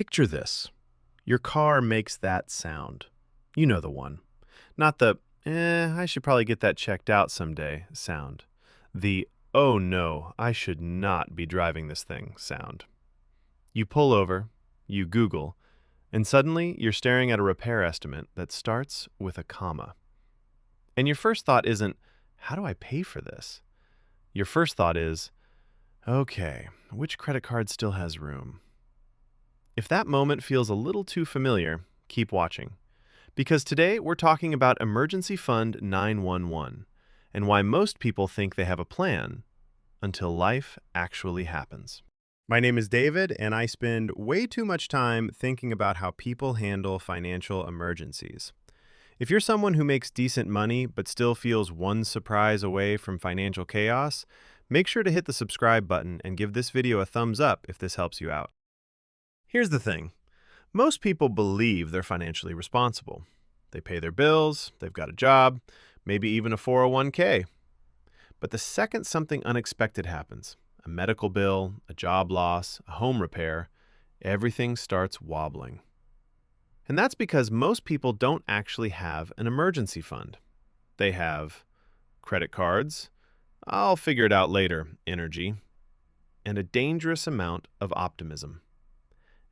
Picture this. Your car makes that sound. You know the one. Not the, I should probably get that checked out someday sound. The, oh no, I should not be driving this thing sound. You pull over, you Google, and suddenly you're staring at a repair estimate that starts with a comma. And your first thought isn't, how do I pay for this? Your first thought is, okay, which credit card still has room? If that moment feels a little too familiar, keep watching. Because today we're talking about Emergency Fund 911 and why most people think they have a plan until life actually happens. My name is David, and I spend way too much time thinking about how people handle financial emergencies. If you're someone who makes decent money but still feels one surprise away from financial chaos, make sure to hit the subscribe button and give this video a thumbs up if this helps you out. Here's the thing. Most people believe they're financially responsible. They pay their bills, they've got a job, maybe even a 401k. But the second something unexpected happens, a medical bill, a job loss, a home repair, everything starts wobbling. And that's because most people don't actually have an emergency fund. They have credit cards, I'll figure it out later, energy, and a dangerous amount of optimism.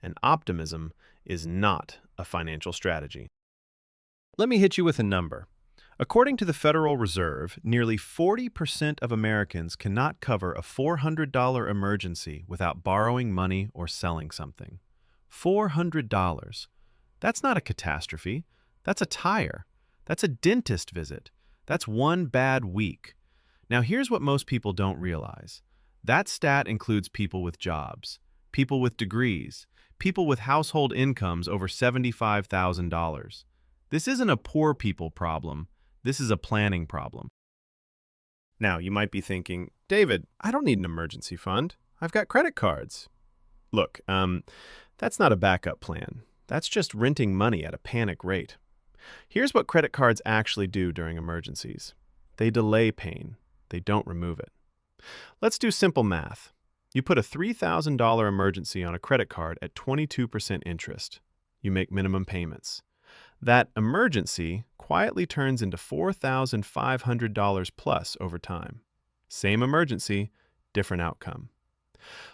And optimism is not a financial strategy. Let me hit you with a number. According to the Federal Reserve, nearly 40% of Americans cannot cover a $400 emergency without borrowing money or selling something. $400. That's not a catastrophe. That's a tire. That's a dentist visit. That's one bad week. Now here's what most people don't realize. That stat includes people with jobs, people with degrees, people with household incomes over $75,000. This isn't a poor people problem. This is a planning problem. Now, you might be thinking, David, I don't need an emergency fund. I've got credit cards. Look, that's not a backup plan. That's just renting money at a panic rate. Here's what credit cards actually do during emergencies. They delay pain. They don't remove it. Let's do simple math. You put a $3,000 emergency on a credit card at 22% interest. You make minimum payments. That emergency quietly turns into $4,500 plus over time. Same emergency, different outcome.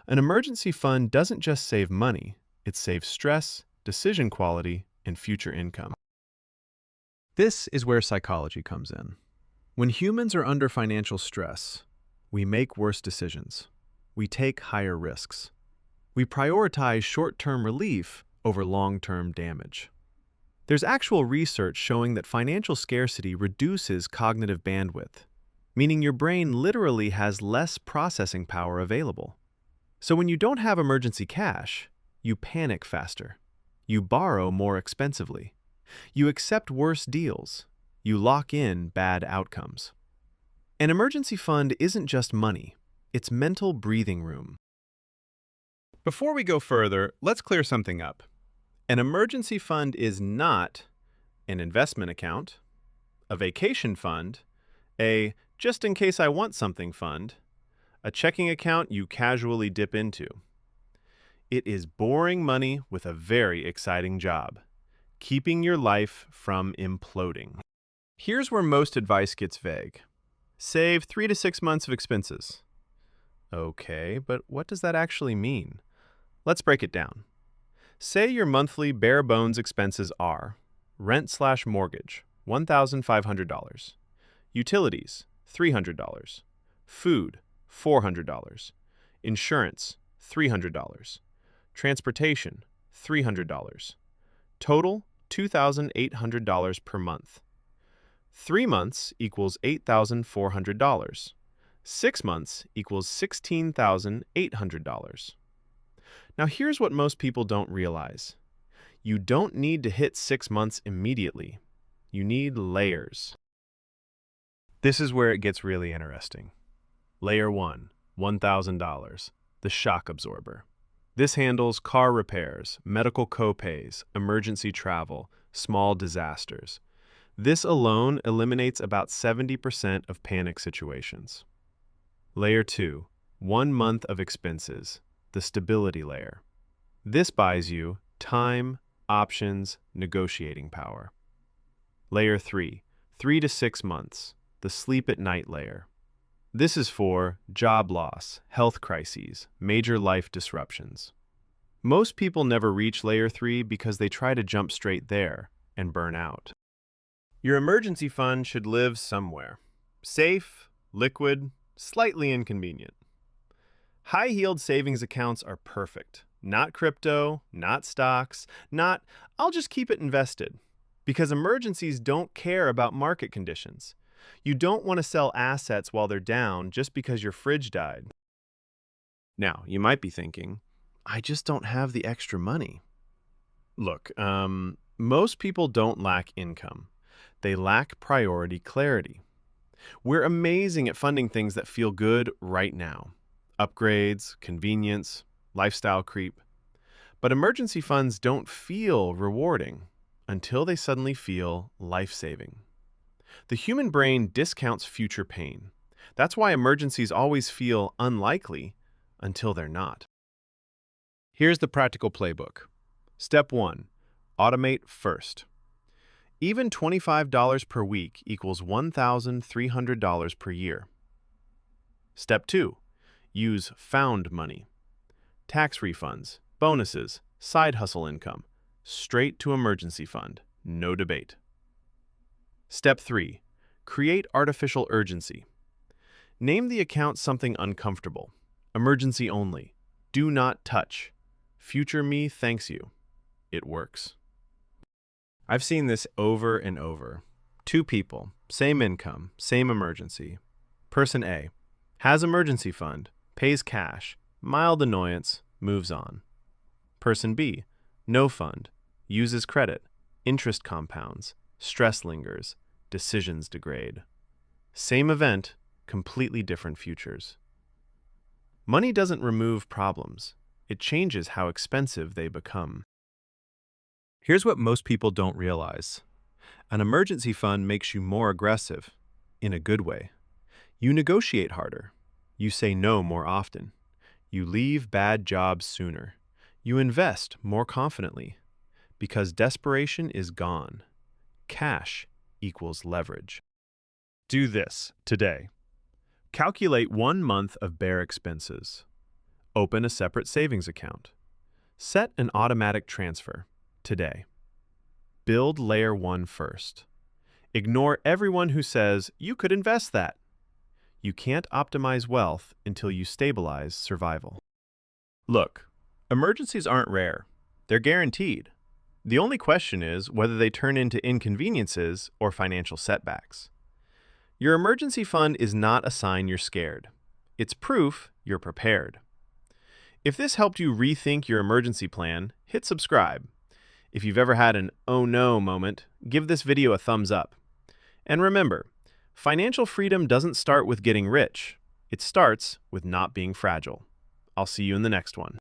An emergency fund doesn't just save money, it saves stress, decision quality, and future income. This is where psychology comes in. When humans are under financial stress, we make worse decisions. We take higher risks. We prioritize short-term relief over long-term damage. There's actual research showing that financial scarcity reduces cognitive bandwidth, meaning your brain literally has less processing power available. So when you don't have emergency cash, you panic faster. You borrow more expensively. You accept worse deals. You lock in bad outcomes. An emergency fund isn't just money. It's mental breathing room. Before we go further, let's clear something up. An emergency fund is not an investment account, a vacation fund, a just in case I want something fund, a checking account you casually dip into. It is boring money with a very exciting job, keeping your life from imploding. Here's where most advice gets vague. Save 3 to 6 months of expenses. Okay, but what does that actually mean? Let's break it down. Say your monthly bare bones expenses are rent/mortgage, $1,500, utilities, $300, food, $400, insurance, $300, transportation, $300, total $2,800 per month. 3 months equals $8,400. 6 months equals $16,800. Now here's what most people don't realize. You don't need to hit 6 months immediately. You need layers. This is where it gets really interesting. Layer 1, $1,000, the shock absorber. This handles car repairs, medical copays, emergency travel, small disasters. This alone eliminates about 70% of panic situations. Layer 2, 1 month of expenses, the stability layer. This buys you time, options, negotiating power. Layer 3, 3 to 6 months, the sleep at night layer. This is for job loss, health crises, major life disruptions. Most people never reach layer 3 because they try to jump straight there and burn out. Your emergency fund should live somewhere. Safe, liquid, slightly inconvenient. High-yield savings accounts are perfect. Not crypto, not stocks, not "I'll just keep it invested." Because emergencies don't care about market conditions. You don't want to sell assets while they're down just because your fridge died. Now, you might be thinking, I just don't have the extra money. Look, most people don't lack income. They lack priority clarity. We're amazing at funding things that feel good right now. Upgrades, convenience, lifestyle creep. But emergency funds don't feel rewarding until they suddenly feel life-saving. The human brain discounts future pain. That's why emergencies always feel unlikely until they're not. Here's the practical playbook. Step 1. Automate first. Even $25 per week equals $1,300 per year. Step 2. Use found money. Tax refunds, bonuses, side hustle income. Straight to emergency fund. No debate. Step 3. Create artificial urgency. Name the account something uncomfortable. Emergency only. Do not touch. Future me thanks you. It works. I've seen this over and over. Two people, same income, same emergency. Person A has emergency fund, pays cash, mild annoyance, moves on. Person B, no fund, uses credit, interest compounds, stress lingers, decisions degrade. Same event, completely different futures. Money doesn't remove problems. It changes how expensive they become. Here's what most people don't realize. An emergency fund makes you more aggressive, in a good way. You negotiate harder. You say no more often. You leave bad jobs sooner. You invest more confidently. Because desperation is gone. Cash equals leverage. Do this today. Calculate 1 month of bare expenses. Open a separate savings account. Set an automatic transfer today. Build layer 1 first. Ignore everyone who says you could invest that. You can't optimize wealth until you stabilize survival. Look, emergencies aren't rare. They're guaranteed. The only question is whether they turn into inconveniences or financial setbacks. Your emergency fund is not a sign you're scared. It's proof you're prepared. If this helped you rethink your emergency plan, hit subscribe. If you've ever had an "oh no" moment, give this video a thumbs up. And remember, financial freedom doesn't start with getting rich. It starts with not being fragile. I'll see you in the next one.